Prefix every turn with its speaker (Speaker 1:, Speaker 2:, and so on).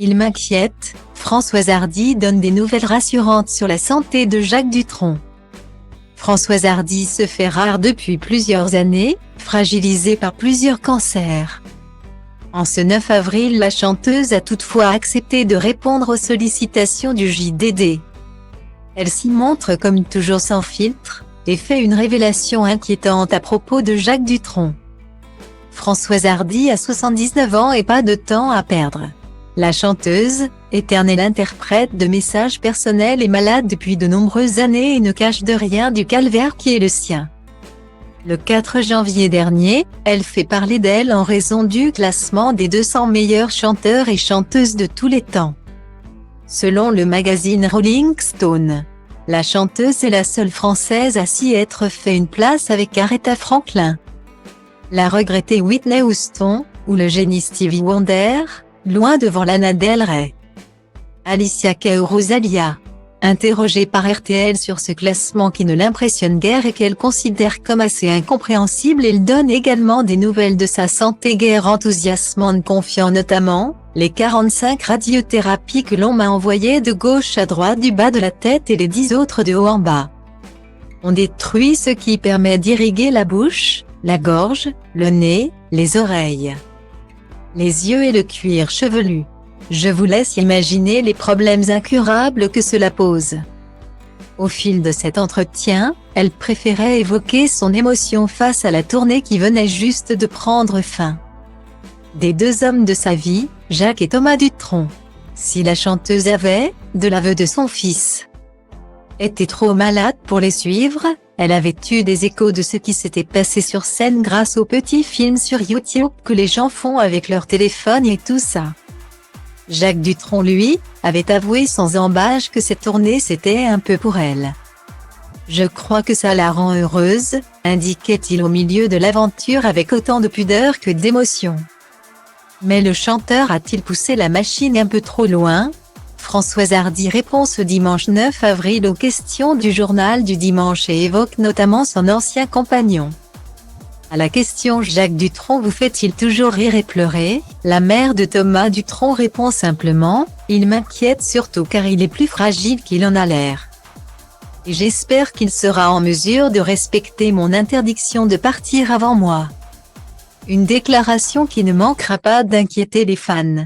Speaker 1: Il m'inquiète, Françoise Hardy donne des nouvelles rassurantes sur la santé de Jacques Dutronc. Françoise Hardy se fait rare depuis plusieurs années, fragilisée par plusieurs cancers. En ce 9 avril, la chanteuse a toutefois accepté de répondre aux sollicitations du JDD. Elle s'y montre comme toujours sans filtre, et fait une révélation inquiétante à propos de Jacques Dutronc. Françoise Hardy a 79 ans et pas de temps à perdre. La chanteuse, éternelle interprète de messages personnels, est malade depuis de nombreuses années et ne cache de rien du calvaire qui est le sien. Le 4 janvier dernier, elle fait parler d'elle en raison du classement des 200 meilleurs chanteurs et chanteuses de tous les temps. Selon le magazine Rolling Stone, la chanteuse est la seule française à s'y être fait une place avec Aretha Franklin, la regrettée Whitney Houston, ou le génie Stevie Wonder, loin devant Lana Del Rey. Alicia Keys ou Rosalia. Interrogée par RTL sur ce classement qui ne l'impressionne guère et qu'elle considère comme assez incompréhensible, elle donne également des nouvelles de sa santé guère enthousiasmante, confiant notamment « Les 45 radiothérapies que l'on m'a envoyées de gauche à droite du bas de la tête et les 10 autres de haut en bas. On détruit ce qui permet d'irriguer la bouche, la gorge, le nez, les oreilles, les yeux et le cuir chevelu. Je vous laisse imaginer les problèmes incurables que cela pose. » Au fil de cet entretien, elle préférait évoquer son émotion face à la tournée qui venait juste de prendre fin. Des deux hommes de sa vie, Jacques et Thomas Dutronc. Si la chanteuse avait, de l'aveu de son fils, été trop malade pour les suivre, elle avait eu des échos de ce qui s'était passé sur scène grâce aux petits films sur YouTube que les gens font avec leur téléphone et tout ça. Jacques Dutronc, lui, avait avoué sans embâche que cette tournée c'était un peu pour elle. « Je crois que ça la rend heureuse », indiquait-il au milieu de l'aventure avec autant de pudeur que d'émotion. Mais le chanteur a-t-il poussé la machine un peu trop loin? Françoise Hardy répond ce dimanche 9 avril aux questions du journal du dimanche et évoque notamment son ancien compagnon. À la question « Jacques Dutronc vous fait-il toujours rire et pleurer ?», la mère de Thomas Dutronc répond simplement « Il m'inquiète surtout car il est plus fragile qu'il en a l'air. Et j'espère qu'il sera en mesure de respecter mon interdiction de partir avant moi. » Une déclaration qui ne manquera pas d'inquiéter les fans.